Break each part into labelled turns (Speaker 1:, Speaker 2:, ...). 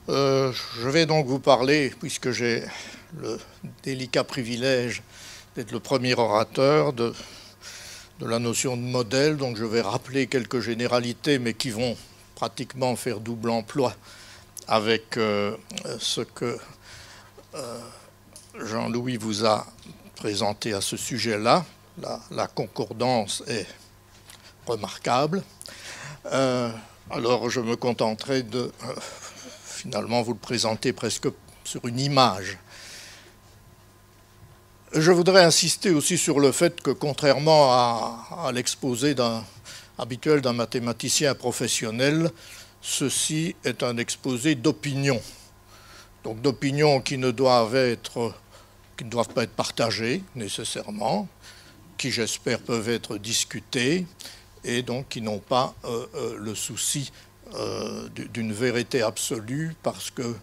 Speaker 1: Je vais donc vous parler, puisque j'ai le délicat privilège d'être le premier orateur, de la notion de modèle. Donc je vais rappeler quelques généralités, mais qui vont pratiquement faire double emploi avec ce que Jean-Louis vous a présenté à ce sujet-là. La concordance est remarquable. Alors je me contenterai de finalement vous le présenter presque sur une image. Je voudrais insister aussi sur le fait que, contrairement à l'exposé habituel d'un mathématicien professionnel, ceci est un exposé d'opinion. Donc d'opinions qui ne doivent pas être partagées nécessairement, qui j'espère peuvent être discutées, et donc qui n'ont pas le souci d'une vérité absolue, parce que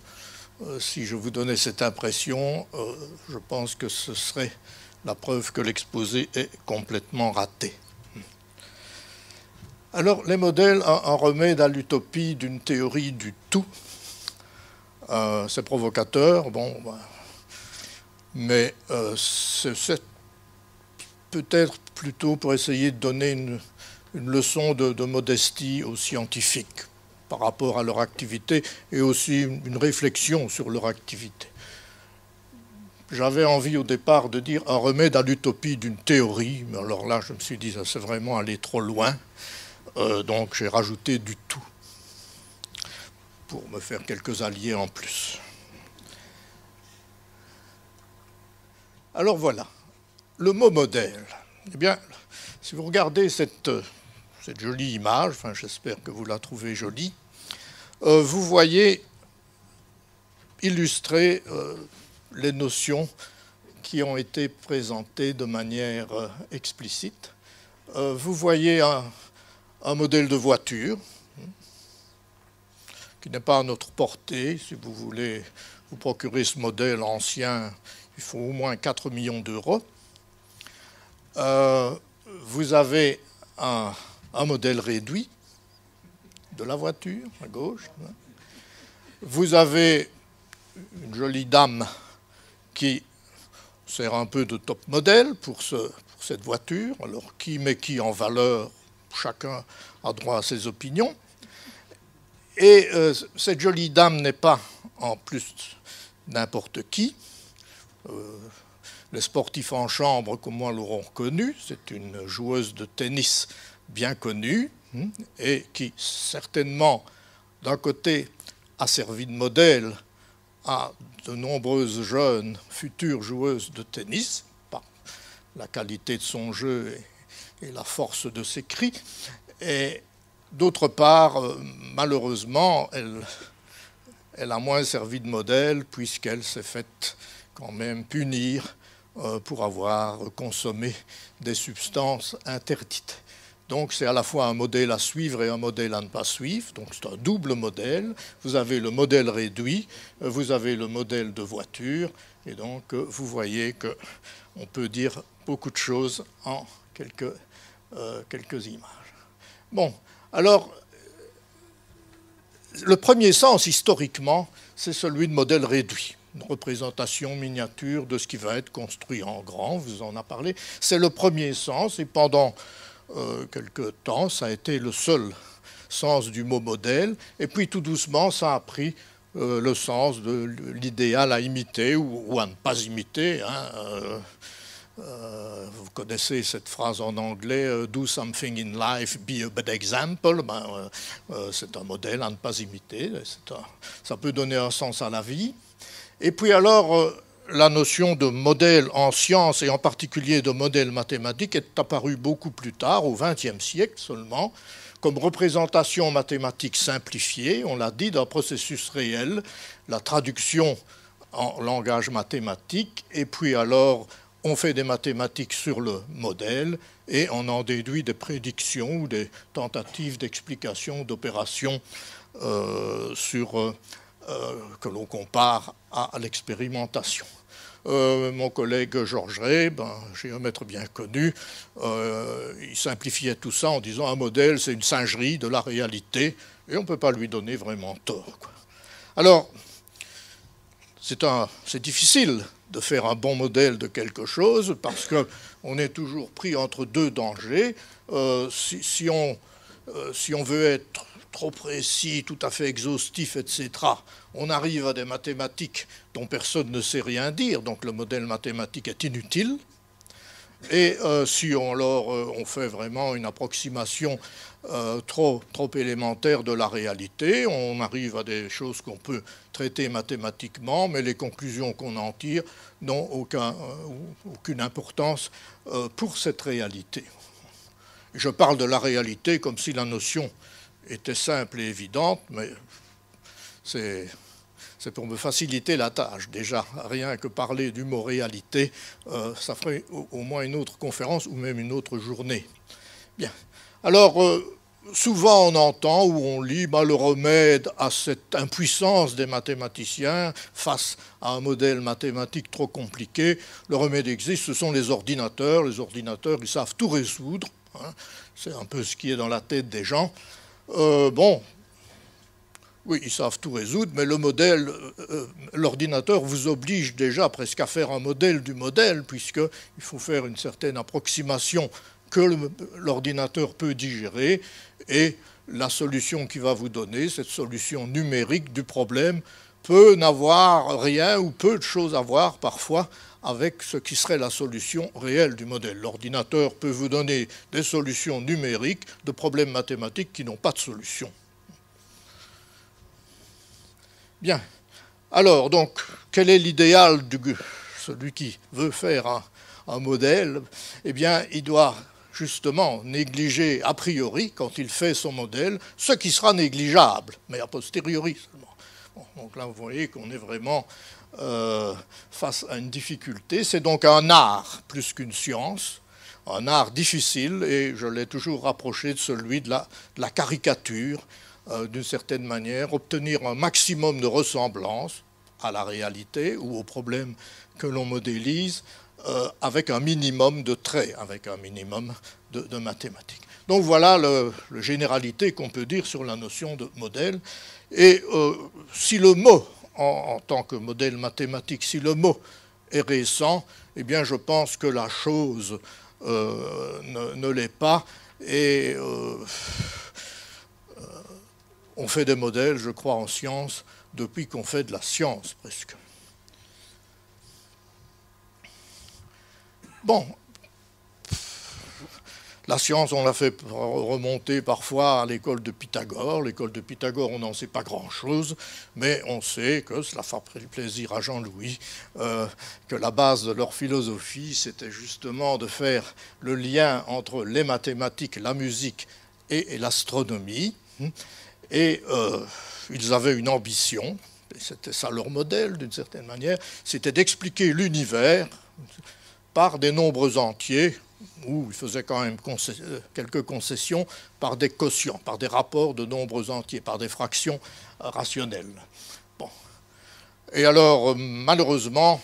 Speaker 1: si je vous donnais cette impression, je pense que ce serait la preuve que l'exposé est complètement raté. Alors, les modèles en remède à l'utopie d'une théorie du tout. C'est provocateur, bon, mais c'est peut-être plutôt pour essayer de donner une leçon de modestie aux scientifiques par rapport à leur activité, et aussi une réflexion sur leur activité. J'avais envie au départ de dire un remède à l'utopie d'une théorie, mais alors là je me suis dit ça c'est vraiment aller trop loin, donc j'ai rajouté du tout pour me faire quelques alliés en plus. Alors voilà, le mot modèle. Eh bien, si vous regardez cette jolie image, enfin j'espère que vous la trouvez jolie, vous voyez illustrer les notions qui ont été présentées de manière explicite. Vous voyez un modèle de voiture qui n'est pas à notre portée. Si vous voulez vous procurer ce modèle ancien, il faut au moins 4 millions d'euros. Vous avez un modèle réduit de la voiture, à gauche. Vous avez une jolie dame qui sert un peu de top modèle pour cette voiture. Alors, qui met qui en valeur? Chacun a droit à ses opinions. Et cette jolie dame n'est pas, en plus, n'importe qui. Les sportifs en chambre, comme moi, l'auront reconnue. C'est une joueuse de tennis bien connue, et qui certainement, d'un côté, a servi de modèle à de nombreuses jeunes futures joueuses de tennis, par la qualité de son jeu et la force de ses cris, et d'autre part, malheureusement, elle a moins servi de modèle, puisqu'elle s'est faite quand même punir pour avoir consommé des substances interdites. Donc c'est à la fois un modèle à suivre et un modèle à ne pas suivre. Donc c'est un double modèle. Vous avez le modèle réduit, vous avez le modèle de voiture. Et donc vous voyez qu'on peut dire beaucoup de choses en quelques images. Bon, alors le premier sens historiquement, c'est celui de modèle réduit. Une représentation miniature de ce qui va être construit en grand, vous en a parlé. C'est le premier sens, et pendant quelque temps, ça a été le seul sens du mot modèle. Et puis tout doucement, ça a pris le sens de l'idéal à imiter ou à ne pas imiter. Vous connaissez cette phrase en anglais, do something in life, be a bad example. C'est un modèle à ne pas imiter. Ça peut donner un sens à la vie. Et puis alors, la notion de modèle en sciences, et en particulier de modèle mathématique, est apparue beaucoup plus tard, au XXe siècle seulement, comme représentation mathématique simplifiée, on l'a dit, d'un processus réel, la traduction en langage mathématique, et puis alors on fait des mathématiques sur le modèle, et on en déduit des prédictions ou des tentatives d'explication d'opérations que l'on compare à l'expérimentation. Mon collègue Georges Rey, géomètre bien connu, il simplifiait tout ça en disant un modèle, c'est une singerie de la réalité, et on ne peut pas lui donner vraiment tort, quoi. Alors, c'est difficile de faire un bon modèle de quelque chose parce qu'on est toujours pris entre deux dangers. Si on veut être trop précis, tout à fait exhaustif, etc., on arrive à des mathématiques dont personne ne sait rien dire, donc le modèle mathématique est inutile. Et si on fait vraiment une approximation trop élémentaire de la réalité, on arrive à des choses qu'on peut traiter mathématiquement, mais les conclusions qu'on en tire n'ont aucune importance pour cette réalité. Je parle de la réalité comme si la notion était simple et évidente, mais c'est pour me faciliter la tâche. Déjà, rien que parler du mot réalité, ça ferait au moins une autre conférence ou même une autre journée. Bien. Alors, souvent on entend ou on lit le remède à cette impuissance des mathématiciens face à un modèle mathématique trop compliqué. Le remède existe, ce sont les ordinateurs. Les ordinateurs, ils savent tout résoudre. Hein. C'est un peu ce qui est dans la tête des gens. Oui, ils savent tout résoudre, mais le modèle, l'ordinateur vous oblige déjà presque à faire un modèle du modèle, puisqu'il faut faire une certaine approximation que l'ordinateur peut digérer, et la solution qu'il va vous donner, cette solution numérique du problème, peut n'avoir rien ou peu de choses à voir parfois avec ce qui serait la solution réelle du modèle. L'ordinateur peut vous donner des solutions numériques de problèmes mathématiques qui n'ont pas de solution. Bien. Alors, donc, quel est l'idéal de celui qui veut faire un modèle? Eh bien, il doit justement négliger a priori, quand il fait son modèle, ce qui sera négligeable, mais a posteriori seulement. Bon, donc là, vous voyez qu'on est vraiment face à une difficulté. C'est donc un art plus qu'une science, un art difficile, et je l'ai toujours rapproché de celui de la caricature, d'une certaine manière, obtenir un maximum de ressemblance à la réalité ou au problème que l'on modélise avec un minimum de traits, avec un minimum de mathématiques. Donc voilà la généralité qu'on peut dire sur la notion de modèle. Et si le mot, en tant que modèle mathématique, si le mot est récent, eh bien je pense que la chose ne l'est pas. Et on fait des modèles, je crois, en science, depuis qu'on fait de la science, presque. Bon, la science, on l'a fait remonter parfois à l'école de Pythagore. L'école de Pythagore, on n'en sait pas grand-chose, mais on sait que cela fait plaisir à Jean-Louis, que la base de leur philosophie, c'était justement de faire le lien entre les mathématiques, la musique et l'astronomie. Et ils avaient une ambition, et c'était ça leur modèle d'une certaine manière, c'était d'expliquer l'univers par des nombres entiers, où ils faisaient quand même quelques concessions, par des quotients, par des rapports de nombres entiers, par des fractions rationnelles. Bon. Et alors, malheureusement,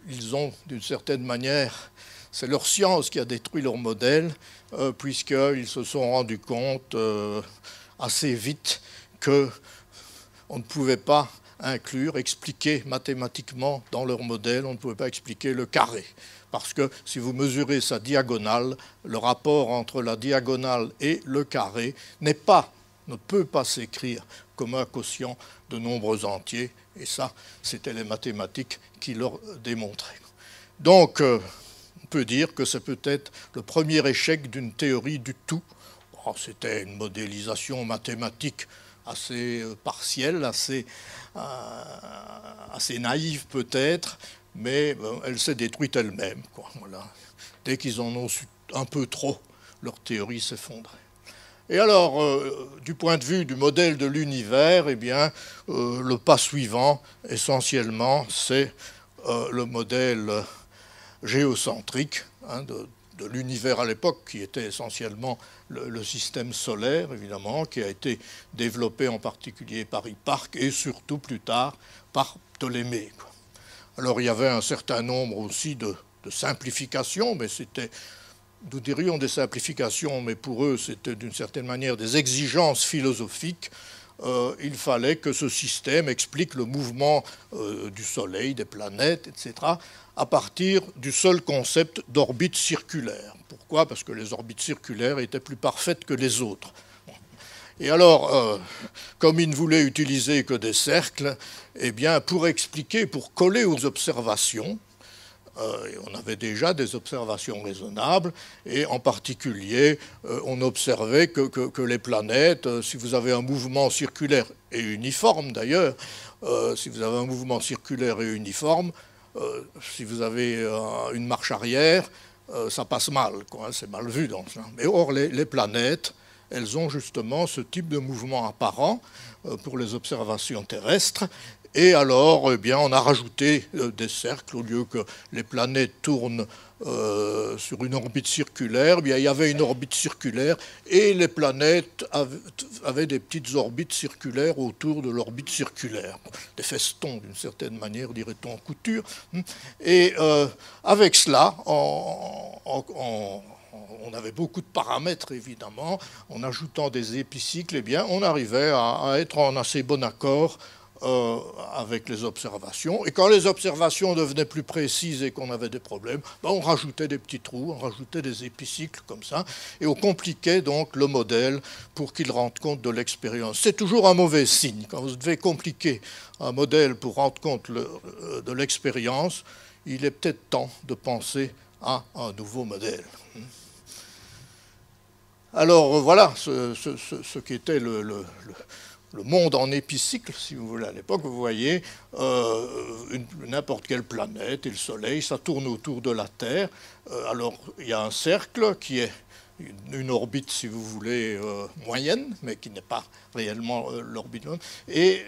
Speaker 1: ils ont, d'une certaine manière, c'est leur science qui a détruit leur modèle, puisqu'ils se sont rendus compte assez vite qu'on ne pouvait pas inclure, expliquer mathématiquement dans leur modèle, on ne pouvait pas expliquer le carré. Parce que si vous mesurez sa diagonale, le rapport entre la diagonale et le carré ne peut pas s'écrire comme un quotient de nombres entiers. Et ça, c'était les mathématiques qui leur démontraient. Donc, on peut dire que c'est peut-être le premier échec d'une théorie du tout. Oh, c'était une modélisation mathématique assez partielle, assez naïve peut-être, mais elle s'est détruite elle-même. Voilà. Dès qu'ils en ont su un peu trop, leur théorie s'effondrait. Et alors, du point de vue du modèle de l'univers, eh bien, le pas suivant, essentiellement, c'est le modèle géocentrique de l'univers à l'époque, qui était essentiellement le système solaire, évidemment, qui a été développé en particulier par Hipparque et surtout plus tard par Ptolémée. Alors il y avait un certain nombre aussi de simplifications, mais c'était, nous dirions des simplifications, mais pour eux c'était d'une certaine manière des exigences philosophiques. il fallait que ce système explique le mouvement du Soleil, des planètes, etc., à partir du seul concept d'orbite circulaire. Pourquoi? Parce que les orbites circulaires étaient plus parfaites que les autres. Et alors, comme il ne voulait utiliser que des cercles, eh bien, pour expliquer, pour coller aux observations, on avait déjà des observations raisonnables, et en particulier, on observait que les planètes, si vous avez un mouvement circulaire et uniforme d'ailleurs, si vous avez un mouvement circulaire et uniforme, si vous avez une marche arrière, ça passe mal, quoi, c'est mal vu dans ça. Mais or, les planètes, elles ont justement ce type de mouvement apparent pour les observations terrestres. Et alors, eh bien, on a rajouté des cercles. Au lieu que les planètes tournent sur une orbite circulaire, eh bien, il y avait une orbite circulaire et les planètes avaient des petites orbites circulaires autour de l'orbite circulaire. Des festons, d'une certaine manière, dirait-on en couture. Et avec cela, on avait beaucoup de paramètres, évidemment. En ajoutant des épicycles, eh bien, on arrivait à être en assez bon accord avec les observations. Et quand les observations devenaient plus précises et qu'on avait des problèmes, ben on rajoutait des petits trous, on rajoutait des épicycles comme ça, et on compliquait donc le modèle pour qu'il rende compte de l'expérience. C'est toujours un mauvais signe. Quand vous devez compliquer un modèle pour rendre compte de l'expérience, il est peut-être temps de penser à un nouveau modèle. Alors voilà ce qu'était le monde en épicycle, si vous voulez, à l'époque. Vous voyez n'importe quelle planète et le Soleil, ça tourne autour de la Terre. Alors il y a un cercle qui est une orbite, si vous voulez, moyenne, mais qui n'est pas réellement l'orbite. Et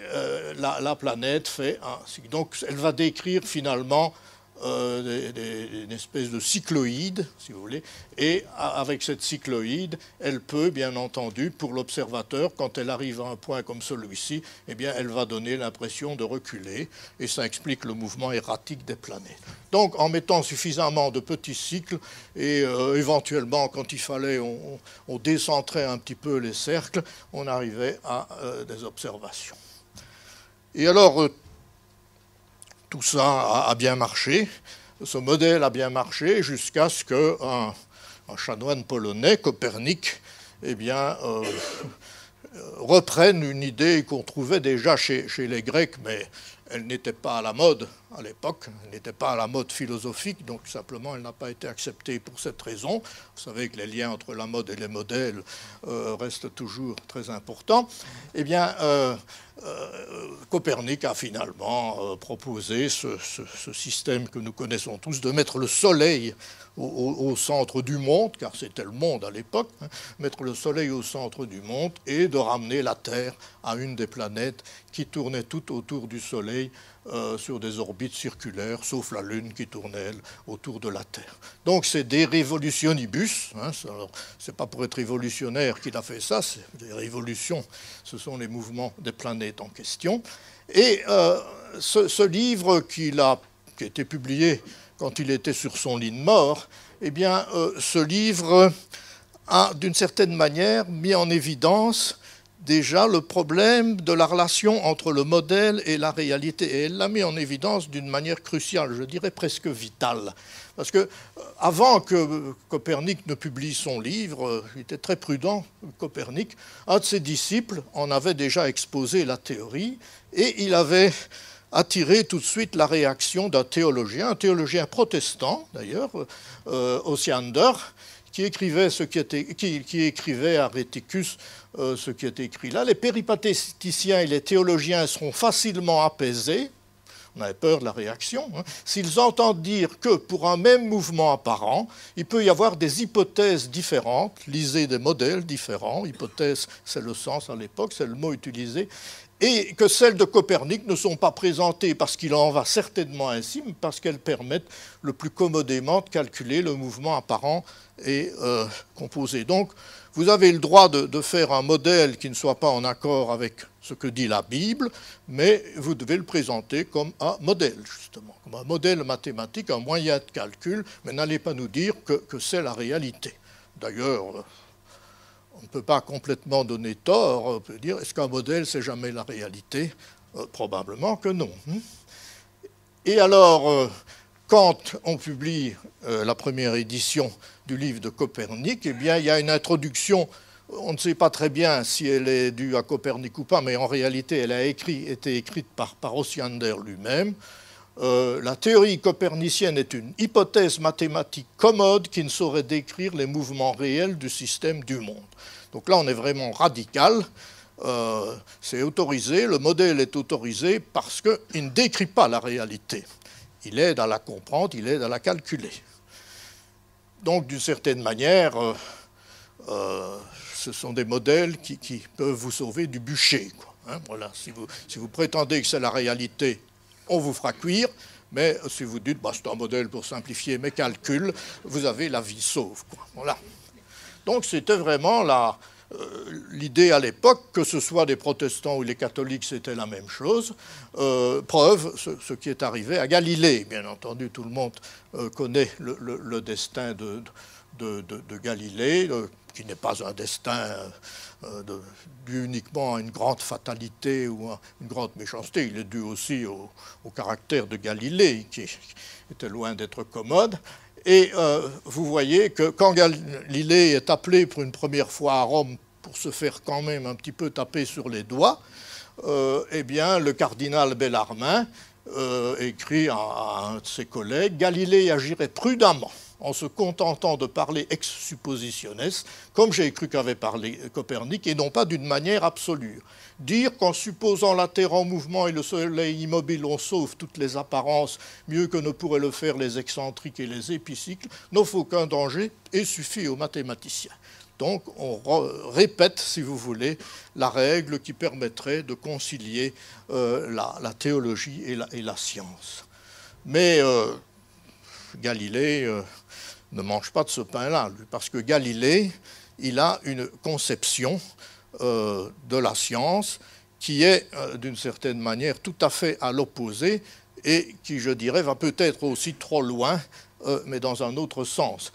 Speaker 1: la planète fait un cycle. Donc elle va décrire finalement une espèce de cycloïde, si vous voulez, et avec cette cycloïde, elle peut, bien entendu, pour l'observateur, quand elle arrive à un point comme celui-ci, eh bien, elle va donner l'impression de reculer, et ça explique le mouvement erratique des planètes. Donc, en mettant suffisamment de petits cycles, et éventuellement, quand il fallait, on décentrait un petit peu les cercles, on arrivait à des observations. Et alors, tout ça a bien marché, ce modèle a bien marché jusqu'à ce qu'un chanoine polonais, Copernic, eh bien, reprenne une idée qu'on trouvait déjà chez les Grecs, mais elle n'était pas à la mode à l'époque, elle n'était pas à la mode philosophique, donc simplement elle n'a pas été acceptée pour cette raison. Vous savez que les liens entre la mode et les modèles restent toujours très importants. Eh bien, Copernic a finalement proposé ce système que nous connaissons tous, de mettre le Soleil au centre du monde, car c'était le monde à l'époque, mettre le Soleil au centre du monde et de ramener la Terre à une des planètes qui tournait tout autour du Soleil sur des orbites circulaires, sauf la Lune qui tournait, elle, autour de la Terre. Donc c'est des révolutionibus, c'est pas pour être révolutionnaire qu'il a fait ça, c'est des révolutions, ce sont les mouvements des planètes en question. Et ce livre qui a été publié quand il était sur son lit de mort, eh bien, ce livre a, d'une certaine manière, mis en évidence déjà le problème de la relation entre le modèle et la réalité. Et elle l'a mis en évidence d'une manière cruciale, je dirais presque vitale. Parce que avant que Copernic ne publie son livre, il était très prudent, Copernic, un de ses disciples en avait déjà exposé la théorie, et il avait attiré tout de suite la réaction d'un théologien, un théologien protestant d'ailleurs, Osiander, qui écrivait qui écrivait à Rhéticus ce qui est écrit là. Les péripatéticiens et les théologiens seront facilement apaisés, on avait peur de la réaction, s'ils entendent dire que pour un même mouvement apparent, il peut y avoir des hypothèses différentes, lisez des modèles différents, hypothèse c'est le sens à l'époque, c'est le mot utilisé, et que celles de Copernic ne sont pas présentées parce qu'il en va certainement ainsi, mais parce qu'elles permettent le plus commodément de calculer le mouvement apparent et composé. Donc, vous avez le droit de faire un modèle qui ne soit pas en accord avec ce que dit la Bible, mais vous devez le présenter comme un modèle, justement, comme un modèle mathématique, un moyen de calcul, mais n'allez pas nous dire que c'est la réalité. D'ailleurs, On ne peut pas complètement donner tort. On peut dire, est-ce qu'un modèle, c'est jamais la réalité? Probablement que non. Et alors, quand on publie la première édition du livre de Copernic, eh bien, il y a une introduction. On ne sait pas très bien si elle est due à Copernic ou pas, mais en réalité, elle a été écrite par Osiander lui-même. La théorie copernicienne est une hypothèse mathématique commode qui ne saurait décrire les mouvements réels du système du monde. Donc là, on est vraiment radical. C'est autorisé, le modèle est autorisé parce qu'il ne décrit pas la réalité. Il aide à la comprendre, il aide à la calculer. Donc, d'une certaine manière, ce sont des modèles qui peuvent vous sauver du bûcher, quoi, hein, voilà. Si vous prétendez que c'est la réalité, on vous fera cuire, mais si vous dites bah, c'est un modèle pour simplifier mes calculs, vous avez la vie sauve, quoi, voilà. Donc c'était vraiment l'idée à l'époque, que ce soit des protestants ou les catholiques, c'était la même chose. Preuve, ce qui est arrivé à Galilée. Bien entendu, tout le monde connaît le destin de Galilée, qui n'est pas un destin dû uniquement à une grande fatalité ou à une grande méchanceté. Il est dû aussi au caractère de Galilée, qui était loin d'être commode. Et vous voyez que quand Galilée est appelé pour une première fois à Rome pour se faire quand même un petit peu taper sur les doigts, eh bien, le cardinal Bellarmin écrit à un de ses collègues « Galilée agirait prudemment en se contentant de parler ex suppositionnes, comme j'ai cru qu'avait parlé Copernic, et non pas d'une manière absolue. Dire qu'en supposant la Terre en mouvement et le Soleil immobile, on sauve toutes les apparences, mieux que ne pourraient le faire les excentriques et les épicycles, n'offre aucun danger et suffit aux mathématiciens. » Donc on répète, si vous voulez, la règle qui permettrait de concilier la théologie et la science. Mais Galilée ne mange pas de ce pain-là, parce que Galilée, il a une conception de la science qui est, d'une certaine manière, tout à fait à l'opposé et qui, je dirais, va peut-être aussi trop loin, mais dans un autre sens.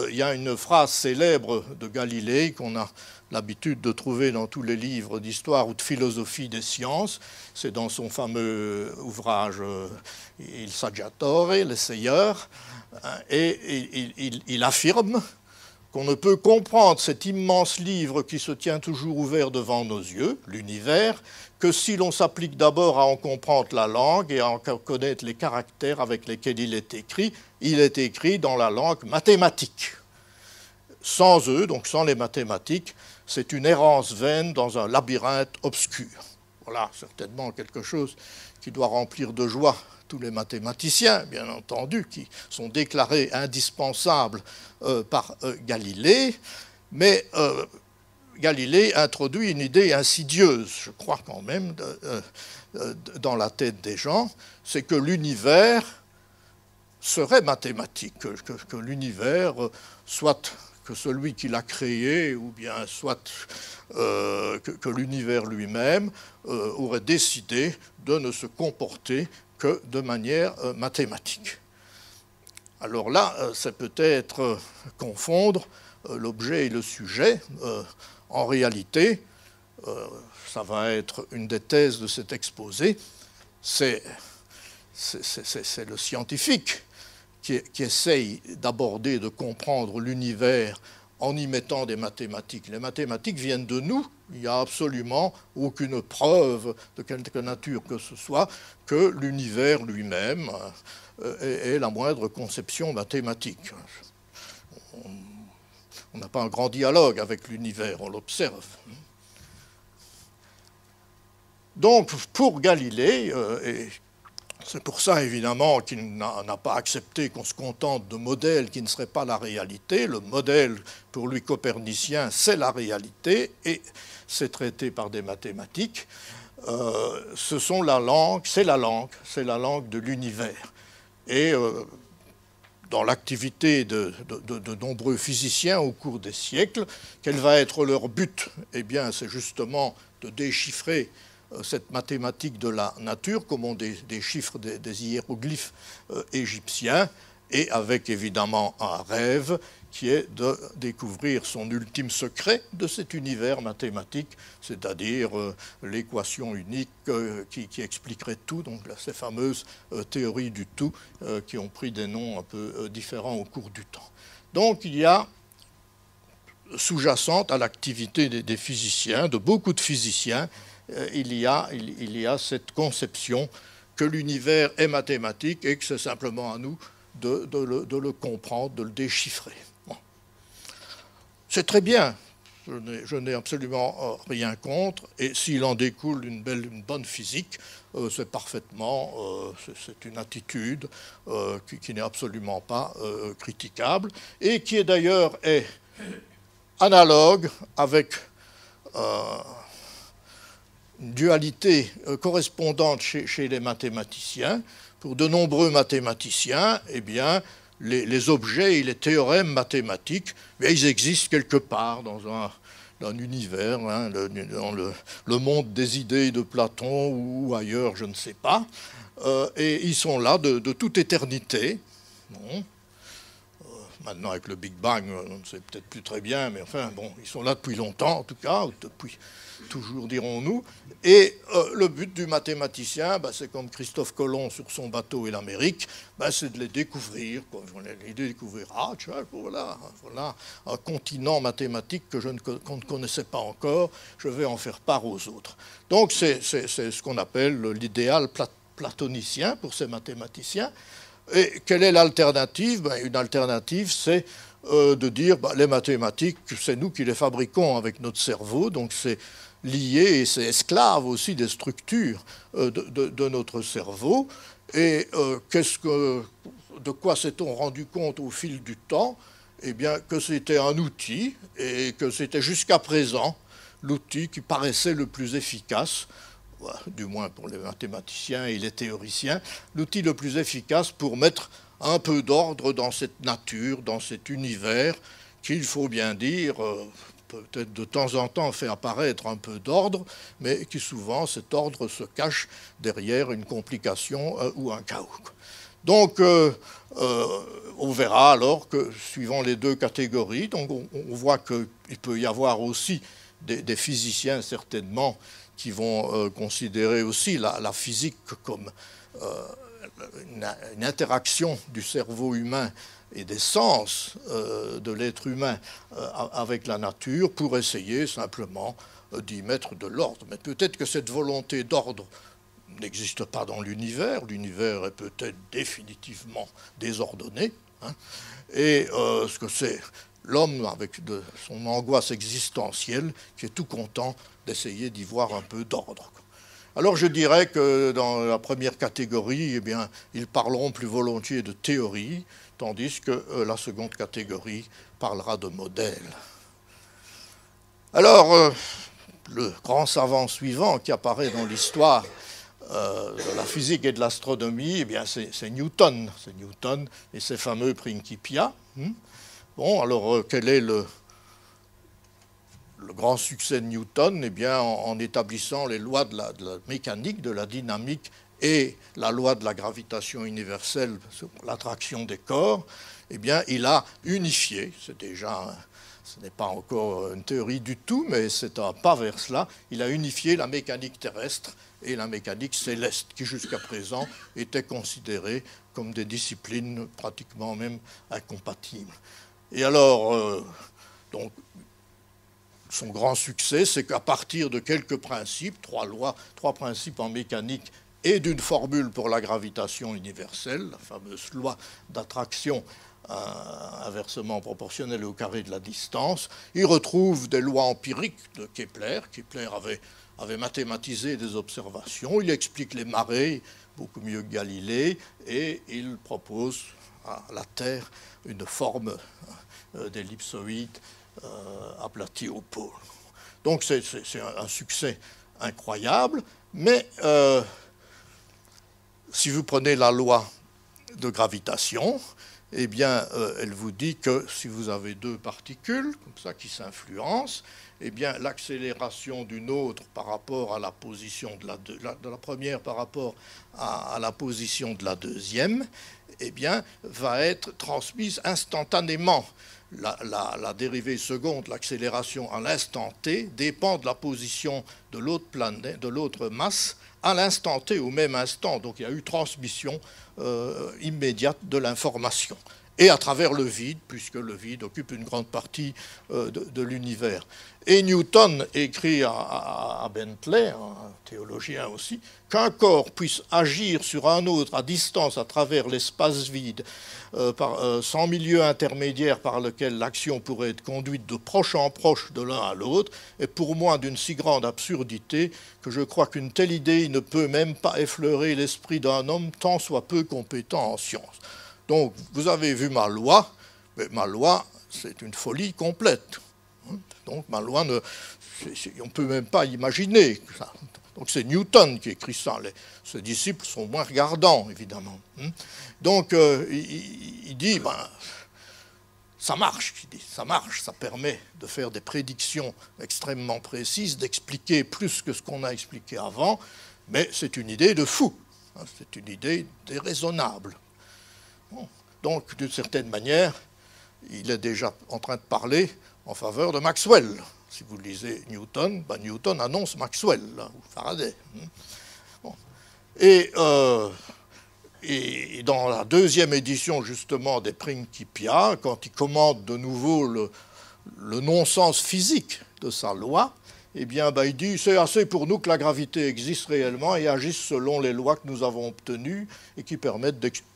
Speaker 1: Il y a une phrase célèbre de Galilée qu'on a l'habitude de trouver dans tous les livres d'histoire ou de philosophie des sciences. C'est dans son fameux ouvrage Il Saggiatore, l'essayeur, et il affirme qu'on ne peut comprendre cet immense livre qui se tient toujours ouvert devant nos yeux, l'univers, que si l'on s'applique d'abord à en comprendre la langue et à en connaître les caractères avec lesquels il est écrit dans la langue mathématique. Sans eux, donc sans les mathématiques, c'est une errance vaine dans un labyrinthe obscur. Voilà, certainement quelque chose qui doit remplir de joie tous les mathématiciens, bien entendu, qui sont déclarés indispensables par Galilée, mais Galilée introduit une idée insidieuse, je crois quand même, dans la tête des gens, c'est que l'univers serait mathématique, que l'univers, soit que celui qui l'a créé, ou bien soit que l'univers lui-même aurait décidé de ne se comporter que de manière mathématique. Alors là, c'est peut-être confondre l'objet et le sujet. En réalité, ça va être une des thèses de cet exposé, c'est le scientifique qui essaye d'aborder, de comprendre l'univers en y mettant des mathématiques. Les mathématiques viennent de nous, il n'y a absolument aucune preuve de quelque nature que ce soit que l'univers lui-même ait la moindre conception mathématique. On n'a pas un grand dialogue avec l'univers, on l'observe. Donc, pour Galilée, et c'est pour ça, évidemment, qu'il n'a pas accepté qu'on se contente de modèles qui ne seraient pas la réalité. Le modèle, pour lui, copernicien, c'est la réalité, et c'est traité par des mathématiques. C'est la langue de l'univers. Et dans l'activité de nombreux physiciens au cours des siècles, quel va être leur but? Eh bien, c'est justement de déchiffrer cette mathématique de la nature, comme on déchiffre des hiéroglyphes égyptiens, et avec évidemment un rêve qui est de découvrir son ultime secret de cet univers mathématique, c'est-à-dire l'équation unique qui expliquerait tout, donc ces fameuses théories du tout qui ont pris des noms un peu différents au cours du temps. Donc il y a sous-jacente à l'activité des physiciens, de beaucoup de physiciens, il y a cette conception que l'univers est mathématique et que c'est simplement à nous de le comprendre, de le déchiffrer. Bon. C'est très bien, je n'ai absolument rien contre, et s'il en découle une bonne physique, c'est parfaitement, c'est une attitude qui n'est absolument pas critiquable, et qui est d'ailleurs analogue avec une dualité correspondante chez les mathématiciens. Pour de nombreux mathématiciens, eh bien, les objets et les théorèmes mathématiques, bien, ils existent quelque part dans un univers, hein, dans le monde des idées de Platon ou ailleurs, je ne sais pas, et ils sont là de toute éternité. Bon. Maintenant, avec le Big Bang, on ne sait peut-être plus très bien, mais enfin, bon, ils sont là depuis longtemps, en tout cas, depuis toujours, dirons-nous. Et le but du mathématicien, c'est comme Christophe Colomb sur son bateau et l'Amérique, c'est de les découvrir. On les découvrira, tu vois, voilà un continent mathématique qu'on ne connaissait pas encore, je vais en faire part aux autres. Donc, c'est ce qu'on appelle l'idéal platonicien pour ces mathématiciens. Et quelle est l'alternative? Une alternative, c'est de dire les mathématiques, c'est nous qui les fabriquons avec notre cerveau, donc c'est lié et c'est esclave aussi des structures de notre cerveau. Et de quoi s'est-on rendu compte au fil du temps? Eh bien, que c'était un outil et que c'était jusqu'à présent l'outil qui paraissait le plus efficace, du moins pour les mathématiciens et les théoriciens, l'outil le plus efficace pour mettre un peu d'ordre dans cette nature, dans cet univers, qu'il faut bien dire, peut-être de temps en temps fait apparaître un peu d'ordre, mais qui souvent, cet ordre se cache derrière une complication ou un chaos. Donc, on verra alors que, suivant les deux catégories, donc on voit qu'il peut y avoir aussi des physiciens, certainement, qui vont considérer aussi la physique comme une interaction du cerveau humain et des sens de l'être humain avec la nature pour essayer simplement d'y mettre de l'ordre. Mais peut-être que cette volonté d'ordre n'existe pas dans l'univers. L'univers est peut-être définitivement désordonné. Hein, et ce que c'est l'homme, avec son angoisse existentielle, qui est tout content d'essayer d'y voir un peu d'ordre. Alors je dirais que dans la première catégorie, eh bien, ils parleront plus volontiers de théorie, tandis que la seconde catégorie parlera de modèles. Alors, le grand savant suivant qui apparaît dans l'histoire de la physique et de l'astronomie, eh bien, c'est Newton. C'est Newton et ses fameux Principia. Bon, alors, quel est le grand succès de Newton? Eh bien, en établissant les lois de la mécanique, de la dynamique et la loi de la gravitation universelle sur l'attraction des corps, eh bien, il a unifié, ce n'est pas encore une théorie du tout, mais c'est un pas vers cela, il a unifié la mécanique terrestre et la mécanique céleste, qui jusqu'à présent étaient considérées comme des disciplines pratiquement même incompatibles. Et alors, donc, son grand succès, c'est qu'à partir de quelques principes, trois principes en mécanique et d'une formule pour la gravitation universelle, la fameuse loi d'attraction inversement proportionnelle au carré de la distance, il retrouve des lois empiriques de Kepler. Kepler avait mathématisé des observations, il explique les marées beaucoup mieux que Galilée, et il propose à la Terre une forme d'ellipsoïde aplati au pôle. Donc c'est un succès incroyable, mais si vous prenez la loi de gravitation, eh bien, elle vous dit que si vous avez deux particules, comme ça, qui s'influencent, eh bien, l'accélération d'une autre par rapport à la position de la première par rapport à la position de la deuxième, eh bien, va être transmise instantanément. La dérivée seconde, l'accélération à l'instant t, dépend de la position de l'autre planète, de l'autre masse, à l'instant t, au même instant. Donc il y a eu transmission immédiate de l'information. Et à travers le vide, puisque le vide occupe une grande partie de l'univers. Et Newton écrit à Bentley, un théologien aussi, qu'un corps puisse agir sur un autre à distance à travers l'espace vide, sans milieu intermédiaire par lequel l'action pourrait être conduite de proche en proche de l'un à l'autre, est pour moi d'une si grande absurdité que je crois qu'une telle idée ne peut même pas effleurer l'esprit d'un homme tant soit peu compétent en sciences. Donc, vous avez vu ma loi, mais ma loi, c'est une folie complète. Donc, ma loi, on ne peut même pas imaginer ça. Donc, c'est Newton qui écrit ça. Ses disciples sont moins regardants, évidemment. Donc, il dit, ça marche, ça permet de faire des prédictions extrêmement précises, d'expliquer plus que ce qu'on a expliqué avant, mais c'est une idée de fou, c'est une idée déraisonnable. Bon. Donc, d'une certaine manière, il est déjà en train de parler en faveur de Maxwell. Si vous lisez Newton, Newton annonce Maxwell, ou Faraday. Bon. Et dans la deuxième édition, justement, des Principia, quand il commente de nouveau le non-sens physique de sa loi, eh bien, il dit, c'est assez pour nous que la gravité existe réellement et agisse selon les lois que nous avons obtenues et qui permettent d'expliquer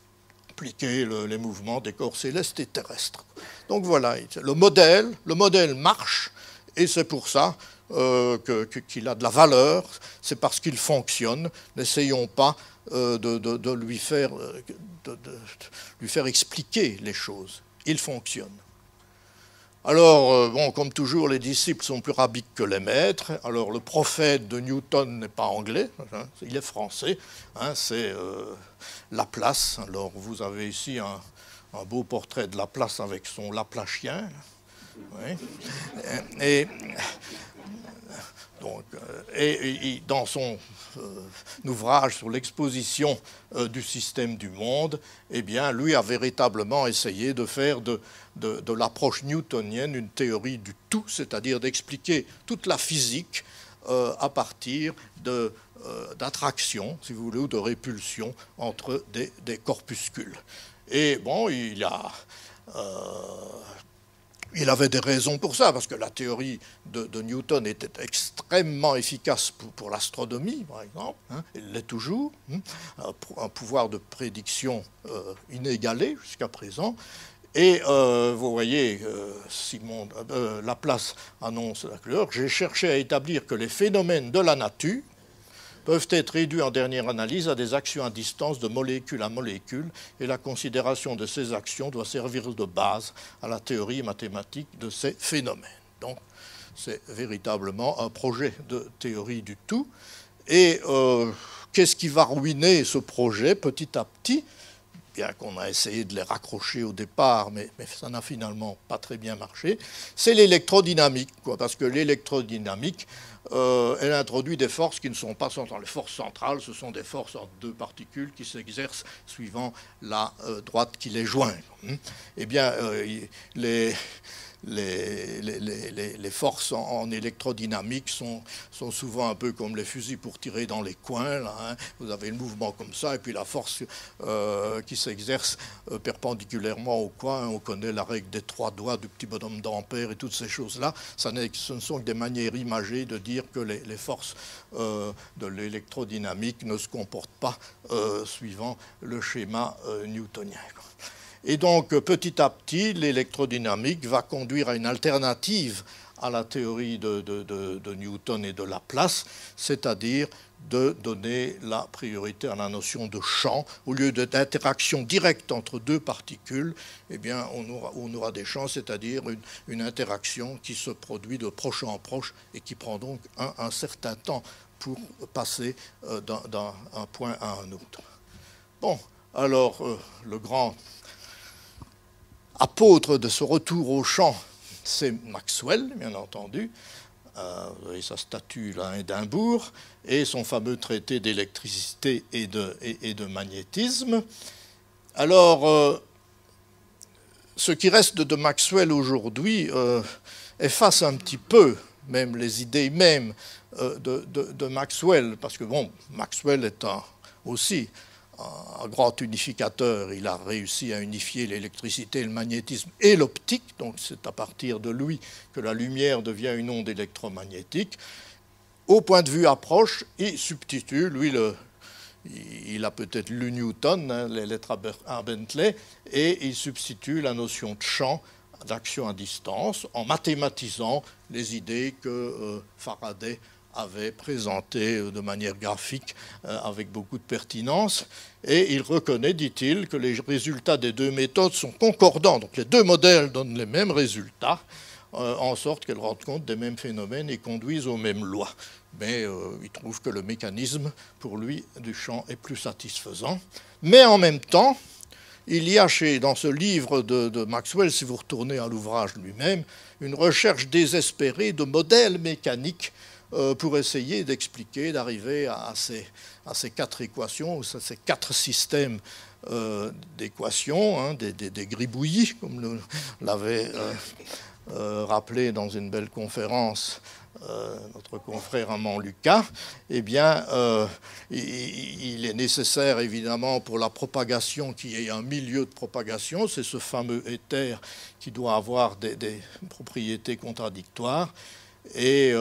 Speaker 1: les mouvements des corps célestes et terrestres. Donc voilà, le modèle marche, et c'est pour ça qu'il a de la valeur, c'est parce qu'il fonctionne. N'essayons pas de lui faire expliquer les choses. Il fonctionne. Alors, comme toujours, les disciples sont plus rabiques que les maîtres. Alors, le prophète de Newton n'est pas anglais, il est français, c'est Laplace. Alors, vous avez ici un beau portrait de Laplace avec son Laplacien. Oui. Et dans son ouvrage sur l'exposition du système du monde, eh bien, lui a véritablement essayé de faire de l'approche newtonienne une théorie du tout, c'est-à-dire d'expliquer toute la physique à partir d'attraction, si vous voulez, ou de répulsion entre des corpuscules. Et bon, il avait des raisons pour ça, parce que la théorie de Newton était extrêmement efficace pour l'astronomie, par exemple, elle l'est toujours, un pouvoir de prédiction inégalé jusqu'à présent. Et vous voyez, Laplace annonce la couleur, j'ai cherché à établir que les phénomènes de la nature peuvent être réduits en dernière analyse à des actions à distance de molécule à molécule, et la considération de ces actions doit servir de base à la théorie mathématique de ces phénomènes. Donc, c'est véritablement un projet de théorie du tout. Et qu'est-ce qui va ruiner ce projet petit à petit ? Bien qu'on a essayé de les raccrocher au départ, mais ça n'a finalement pas très bien marché, c'est l'électrodynamique, parce que l'électrodynamique, elle introduit des forces qui ne sont pas centrales. Les forces centrales, ce sont des forces entre deux particules qui s'exercent suivant la droite qui les joint. Eh bien, les forces en électrodynamique sont souvent un peu comme les fusils pour tirer dans les coins. Là, Vous avez le mouvement comme ça, et puis la force qui s'exerce perpendiculairement au coin. On connaît la règle des 3 doigts du petit bonhomme d'Ampère et toutes ces choses-là. Ce ne sont que des manières imagées de dire que les forces de l'électrodynamique ne se comportent pas suivant le schéma newtonien. Et donc, petit à petit, l'électrodynamique va conduire à une alternative à la théorie de Newton et de Laplace, c'est-à-dire de donner la priorité à la notion de champ. Au lieu d'interaction directe entre deux particules, eh bien, on aura des champs, c'est-à-dire une interaction qui se produit de proche en proche et qui prend donc un certain temps pour passer d'un point à un autre. Bon, alors, le grand apôtre de ce retour au champ, c'est Maxwell, bien entendu, et sa statue là, à Édimbourg, et son fameux traité d'électricité et de magnétisme. Alors, ce qui reste de Maxwell aujourd'hui efface un petit peu même les idées mêmes de Maxwell, parce que bon, Maxwell est aussi un grand unificateur. Il a réussi à unifier l'électricité, le magnétisme et l'optique, donc c'est à partir de lui que la lumière devient une onde électromagnétique. Au point de vue approche, il substitue, lui, il a peut-être lu Newton, hein, les lettres à Bentley, et il substitue la notion de champ, d'action à distance, en mathématisant les idées que Faraday avait présentées de manière graphique avec beaucoup de pertinence. Et il reconnaît, dit-il, que les résultats des deux méthodes sont concordants. Donc les deux modèles donnent les mêmes résultats, en sorte qu'elles rendent compte des mêmes phénomènes et conduisent aux mêmes lois. Mais il trouve que le mécanisme, pour lui, du champ est plus satisfaisant. Mais en même temps, il y a dans ce livre de Maxwell, si vous retournez à l'ouvrage lui-même, une recherche désespérée de modèles mécaniques pour essayer d'expliquer, d'arriver à ces quatre équations, à ces quatre systèmes d'équations, hein, des gribouillis, comme nous l'avait rappelé dans une belle conférence notre confrère Armand Lucas. Eh bien, il est nécessaire, évidemment, pour la propagation, qu'il y ait un milieu de propagation. C'est ce fameux éther qui doit avoir des propriétés contradictoires. Et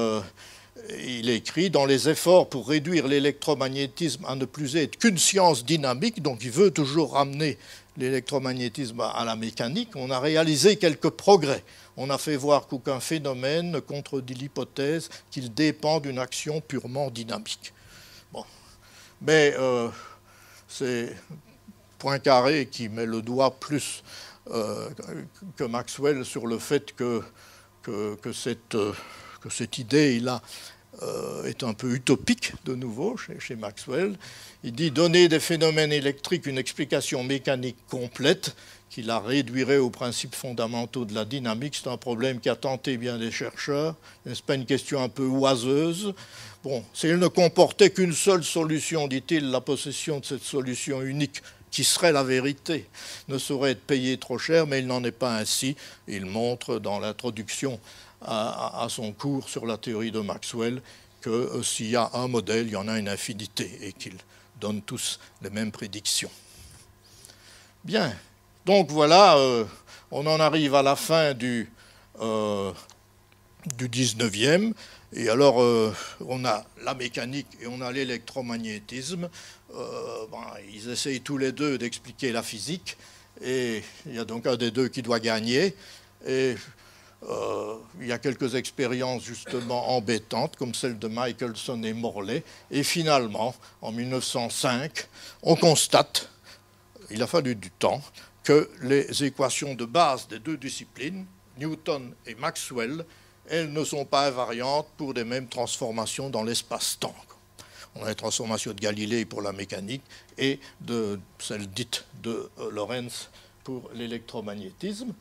Speaker 1: il écrit, dans les efforts pour réduire l'électromagnétisme à ne plus être qu'une science dynamique, donc il veut toujours ramener l'électromagnétisme à la mécanique, on a réalisé quelques progrès. On a fait voir qu'aucun phénomène ne contredit l'hypothèse qu'il dépend d'une action purement dynamique. Bon. Mais c'est Poincaré qui met le doigt plus que Maxwell sur le fait que cette idée-là est un peu utopique, de nouveau, chez Maxwell. Il dit « Donner des phénomènes électriques une explication mécanique complète qui la réduirait aux principes fondamentaux de la dynamique, c'est un problème qui a tenté bien des chercheurs. N'est-ce pas une question un peu oiseuse? Bon, s'il ne comportait qu'une seule solution, dit-il, la possession de cette solution unique, qui serait la vérité, ne saurait être payée trop cher, mais il n'en est pas ainsi. Il montre dans l'introduction à son cours sur la théorie de Maxwell que s'il y a un modèle, il y en a une infinité et qu'ils donnent tous les mêmes prédictions. Bien, donc voilà, on en arrive à la fin du 19e, et alors on a la mécanique et on a l'électromagnétisme. Ils essayent tous les deux d'expliquer la physique, et il y a donc un des deux qui doit gagner. Et il y a quelques expériences justement embêtantes, comme celle de Michelson et Morley. Et finalement, en 1905, on constate, il a fallu du temps, que les équations de base des deux disciplines, Newton et Maxwell, elles ne sont pas invariantes pour les mêmes transformations dans l'espace-temps. On a les transformations de Galilée pour la mécanique et de celle dite de Lorentz pour l'électromagnétisme.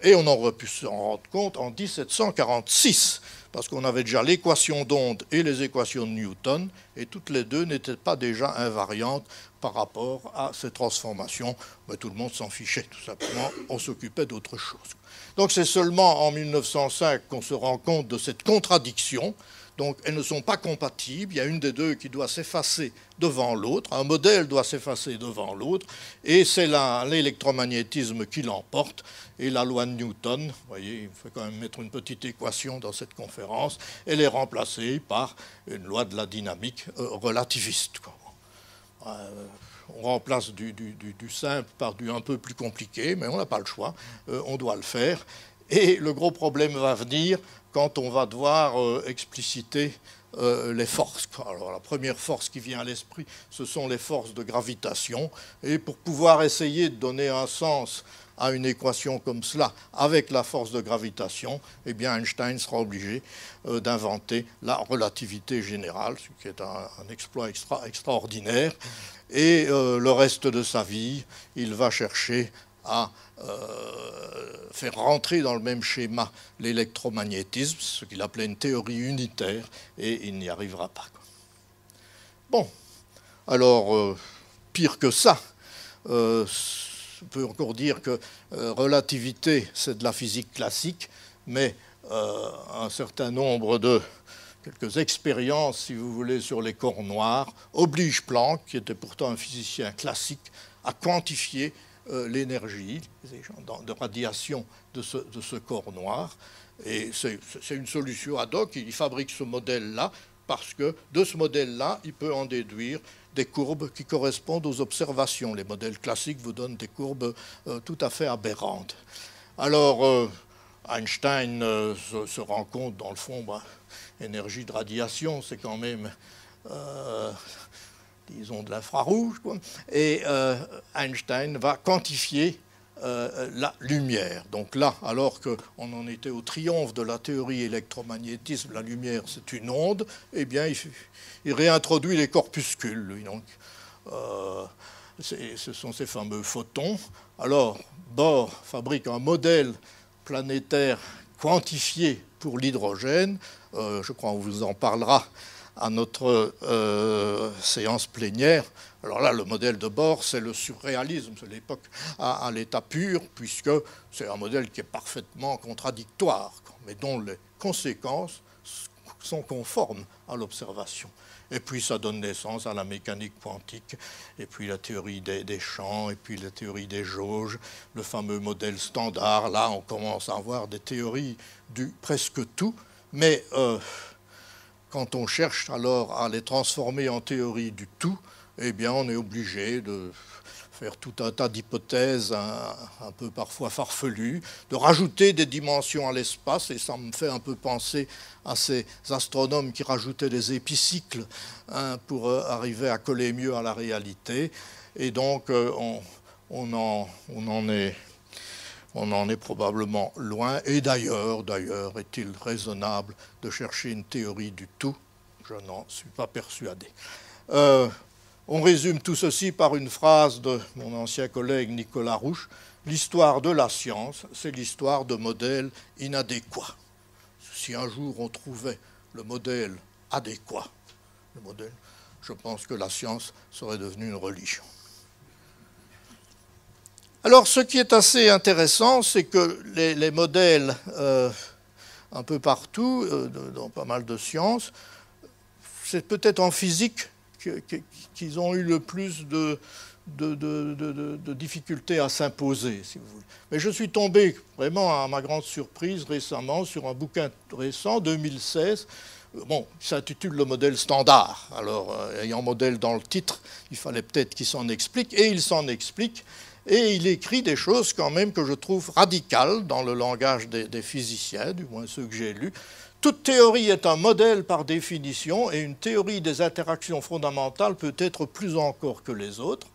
Speaker 1: Et on aurait pu s'en rendre compte en 1746, parce qu'on avait déjà l'équation d'onde et les équations de Newton, et toutes les deux n'étaient pas déjà invariantes par rapport à ces transformations. Mais tout le monde s'en fichait, tout simplement, on s'occupait d'autre chose. Donc c'est seulement en 1905 qu'on se rend compte de cette contradiction. Donc elles ne sont pas compatibles, il y a une des deux qui doit s'effacer devant l'autre, un modèle doit s'effacer devant l'autre, et c'est l'électromagnétisme qui l'emporte, et la loi de Newton, vous voyez, il faut quand même mettre une petite équation dans cette conférence, elle est remplacée par une loi de la dynamique relativiste. On remplace du simple par du un peu plus compliqué, mais on n'a pas le choix, on doit le faire, et le gros problème va venir quand on va devoir expliciter les forces. Alors la première force qui vient à l'esprit, ce sont les forces de gravitation. Et pour pouvoir essayer de donner un sens à une équation comme cela avec la force de gravitation, eh bien Einstein sera obligé d'inventer la relativité générale, ce qui est un exploit extraordinaire. Et le reste de sa vie, il va chercher à faire rentrer dans le même schéma l'électromagnétisme, ce qu'il appelait une théorie unitaire, et il n'y arrivera pas. Bon, alors, pire que ça, peut encore dire que relativité, c'est de la physique classique, mais un certain nombre de quelques expériences, si vous voulez, sur les corps noirs obligent Planck, qui était pourtant un physicien classique, à quantifier l'énergie de radiation de ce corps noir. Et c'est une solution ad hoc. Il fabrique ce modèle-là parce que de ce modèle-là, il peut en déduire des courbes qui correspondent aux observations. Les modèles classiques vous donnent des courbes tout à fait aberrantes. Alors, Einstein se rend compte, dans le fond, énergie de radiation, c'est quand même, disons, de l'infrarouge, quoi. Et Einstein va quantifier la lumière. Donc là, alors qu'on en était au triomphe de la théorie électromagnétisme, la lumière c'est une onde, eh bien il réintroduit les corpuscules, lui. Donc, ce sont ces fameux photons. Alors, Bohr fabrique un modèle planétaire quantifié pour l'hydrogène. Je crois qu'on vous en parlera à notre séance plénière. Alors là, le modèle de Bohr, c'est le surréalisme, c'est l'époque à l'état pur, puisque c'est un modèle qui est parfaitement contradictoire, mais dont les conséquences sont conformes à l'observation. Et puis ça donne naissance à la mécanique quantique, et puis la théorie des champs, et puis la théorie des jauges, le fameux modèle standard. Là, on commence à avoir des théories du presque tout, mais quand on cherche alors à les transformer en théorie du tout, eh bien on est obligé de faire tout un tas d'hypothèses un peu parfois farfelues, de rajouter des dimensions à l'espace, et ça me fait un peu penser à ces astronomes qui rajoutaient des épicycles pour arriver à coller mieux à la réalité. Et donc on en est probablement loin. Et d'ailleurs, est-il raisonnable de chercher une théorie du tout? Je n'en suis pas persuadé. On résume tout ceci par une phrase de mon ancien collègue Nicolas Rouche. L'histoire de la science, c'est l'histoire de modèles inadéquats. Si un jour on trouvait le modèle adéquat, je pense que la science serait devenue une religion. Alors, ce qui est assez intéressant, c'est que les modèles, un peu partout, dans pas mal de sciences, c'est peut-être en physique qu'ils ont eu le plus de difficultés à s'imposer, si vous voulez. Mais je suis tombé, vraiment à ma grande surprise, récemment, sur un bouquin récent, 2016, bon, il s'intitule Le modèle standard. Alors, ayant modèle dans le titre, il fallait peut-être qu'il s'en explique, et il s'en explique. Et il écrit des choses quand même que je trouve radicales dans le langage des physiciens, du moins ceux que j'ai lus. Toute théorie est un modèle par définition, et une théorie des interactions fondamentales peut être plus encore que les autres.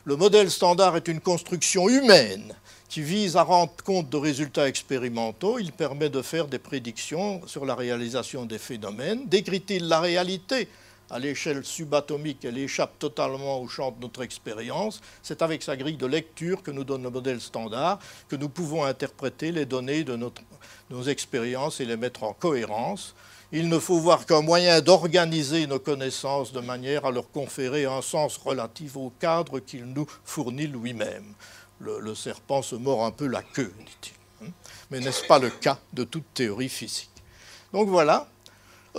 Speaker 1: Le modèle standard est une construction humaine qui vise à rendre compte de résultats expérimentaux. Il permet de faire des prédictions sur la réalisation des phénomènes. Décrit-il la réalité à l'échelle subatomique, elle échappe totalement au champ de notre expérience. C'est avec sa grille de lecture que nous donne le modèle standard que nous pouvons interpréter les données de nos expériences et les mettre en cohérence. Il ne faut voir qu'un moyen d'organiser nos connaissances de manière à leur conférer un sens relatif au cadre qu'il nous fournit lui-même. Le serpent se mord un peu la queue, dit-il. Mais n'est-ce pas le cas de toute théorie physique? Donc voilà.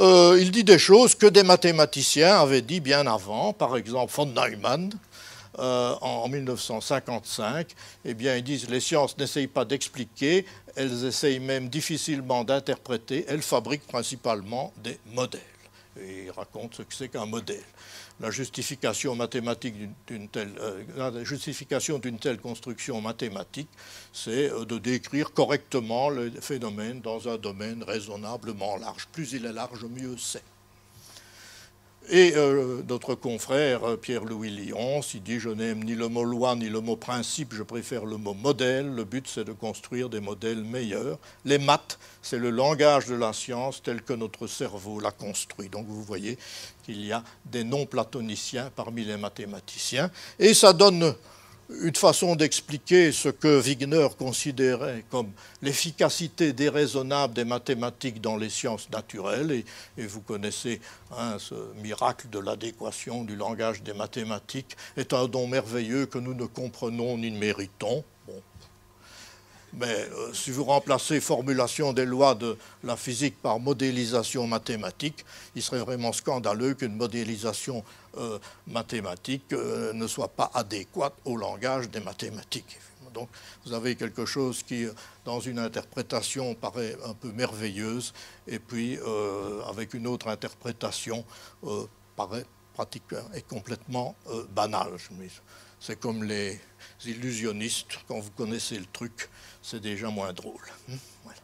Speaker 1: Il dit des choses que des mathématiciens avaient dit bien avant, par exemple von Neumann, en 1955. Eh bien, ils disent les sciences n'essayent pas d'expliquer, elles essayent même difficilement d'interpréter, elles fabriquent principalement des modèles. Et il raconte ce que c'est qu'un modèle. La justification mathématique d'une telle construction mathématique, c'est de décrire correctement le phénomène dans un domaine raisonnablement large. Plus il est large, mieux c'est. Et notre confrère Pierre-Louis Lyons, il dit « Je n'aime ni le mot loi ni le mot principe, je préfère le mot modèle. Le but, c'est de construire des modèles meilleurs. Les maths, c'est le langage de la science tel que notre cerveau l'a construit. » Donc vous voyez qu'il y a des non-platoniciens parmi les mathématiciens. Et ça donne une façon d'expliquer ce que Wigner considérait comme l'efficacité déraisonnable des mathématiques dans les sciences naturelles. Et vous connaissez ce miracle de l'adéquation du langage des mathématiques est un don merveilleux que nous ne comprenons ni ne méritons. Bon. Mais si vous remplacez formulation des lois de la physique par modélisation mathématique, il serait vraiment scandaleux qu'une modélisation mathématique ne soit pas adéquate au langage des mathématiques. Donc vous avez quelque chose qui, dans une interprétation, paraît un peu merveilleuse, et puis avec une autre interprétation, paraît pratiquement et complètement banal. C'est comme les illusionnistes, quand vous connaissez le truc, c'est déjà moins drôle. Voilà.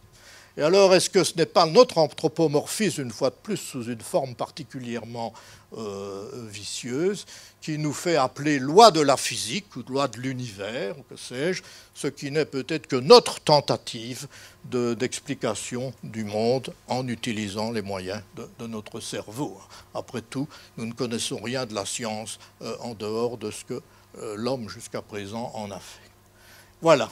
Speaker 1: Et alors, est-ce que ce n'est pas notre anthropomorphisme, une fois de plus, sous une forme particulièrement vicieuse, qui nous fait appeler loi de la physique, ou loi de l'univers, ou que sais-je, ce qui n'est peut-être que notre tentative d'explication du monde en utilisant les moyens de notre cerveau. Après tout, nous ne connaissons rien de la science en dehors de ce que l'homme jusqu'à présent en a fait. Voilà.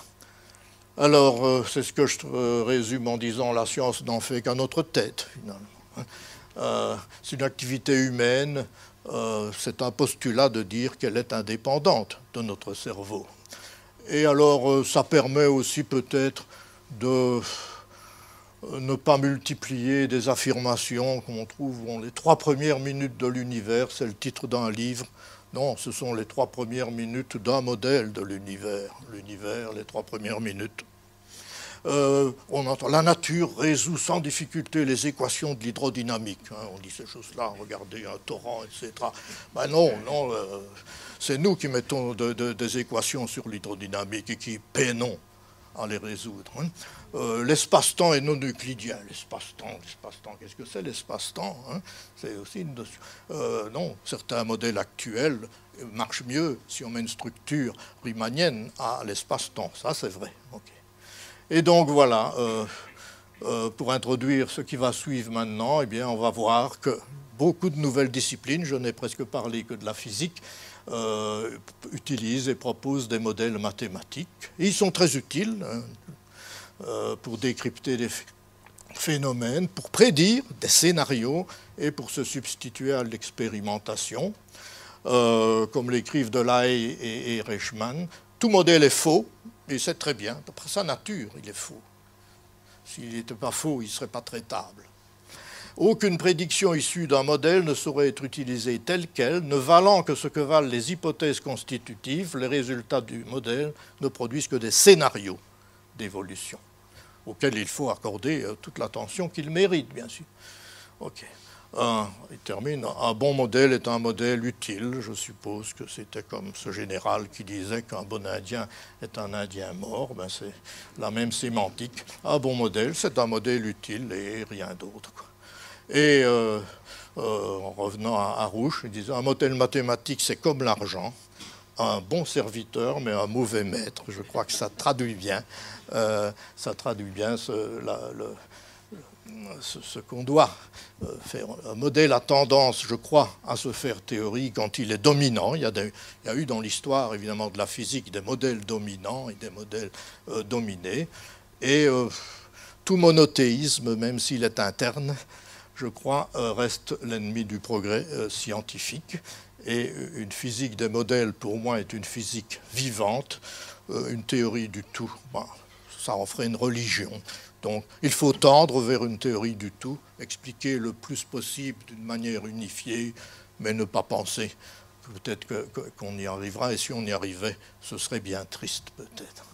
Speaker 1: Alors, c'est ce que je résume en disant la science n'en fait qu'à notre tête, finalement. C'est une activité humaine, c'est un postulat de dire qu'elle est indépendante de notre cerveau. Et alors, ça permet aussi peut-être de ne pas multiplier des affirmations qu'on trouve dans les 3 premières minutes de l'univers, c'est le titre d'un livre. Non, ce sont les 3 premières minutes d'un modèle de l'univers. L'univers, les 3 premières minutes. On entend la nature résout sans difficulté les équations de l'hydrodynamique. On dit ces choses-là, regardez un torrent, etc. Ben non, c'est nous qui mettons des équations sur l'hydrodynamique et qui peinons à les résoudre. L'espace-temps est non euclidien. L'espace-temps, qu'est-ce que c'est l'espace-temps? C'est aussi une notion. Non, certains modèles actuels marchent mieux si on met une structure riemannienne à l'espace-temps. Ça, c'est vrai. Okay. Et donc, voilà, pour introduire ce qui va suivre maintenant, eh bien, on va voir que beaucoup de nouvelles disciplines, je n'ai presque parlé que de la physique, utilisent et proposent des modèles mathématiques. Et ils sont très utiles pour décrypter des phénomènes, pour prédire des scénarios et pour se substituer à l'expérimentation. Comme l'écrivent Delahaye et Reichmann, tout modèle est faux, et c'est très bien. D'après sa nature, il est faux. S'il n'était pas faux, il ne serait pas traitable. Aucune prédiction issue d'un modèle ne saurait être utilisée telle qu'elle, ne valant que ce que valent les hypothèses constitutives. Les résultats du modèle ne produisent que des scénarios d'évolution, auxquels il faut accorder toute l'attention qu'ils méritent, bien sûr. Ok. Il termine. Un bon modèle est un modèle utile. Je suppose que c'était comme ce général qui disait qu'un bon Indien est un Indien mort. Ben, c'est la même sémantique. Un bon modèle, c'est un modèle utile et rien d'autre. Et en revenant à Rouch, il disait un modèle mathématique, c'est comme l'argent. Un bon serviteur, mais un mauvais maître. Je crois que ça traduit bien. Ça traduit bien ce qu'on doit faire. Un modèle a tendance, je crois, à se faire théorie quand il est dominant. Il y a eu dans l'histoire, évidemment, de la physique des modèles dominants et des modèles dominés. Et tout monothéisme, même s'il est interne, je crois, reste l'ennemi du progrès scientifique. Et une physique des modèles, pour moi, est une physique vivante. Une théorie du tout, ben, ça en ferait une religion. Donc, il faut tendre vers une théorie du tout, expliquer le plus possible d'une manière unifiée, mais ne pas penser peut-être qu'on y arrivera. Et si on y arrivait, ce serait bien triste, peut-être.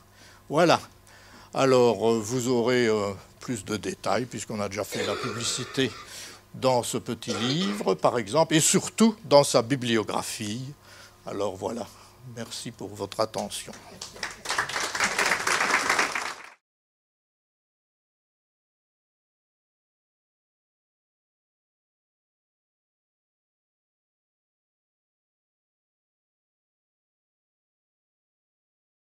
Speaker 1: Voilà. Alors, vous aurez plus de détails, puisqu'on a déjà fait la publicité dans ce petit livre, par exemple, et surtout dans sa bibliographie. Alors, voilà. Merci pour votre attention.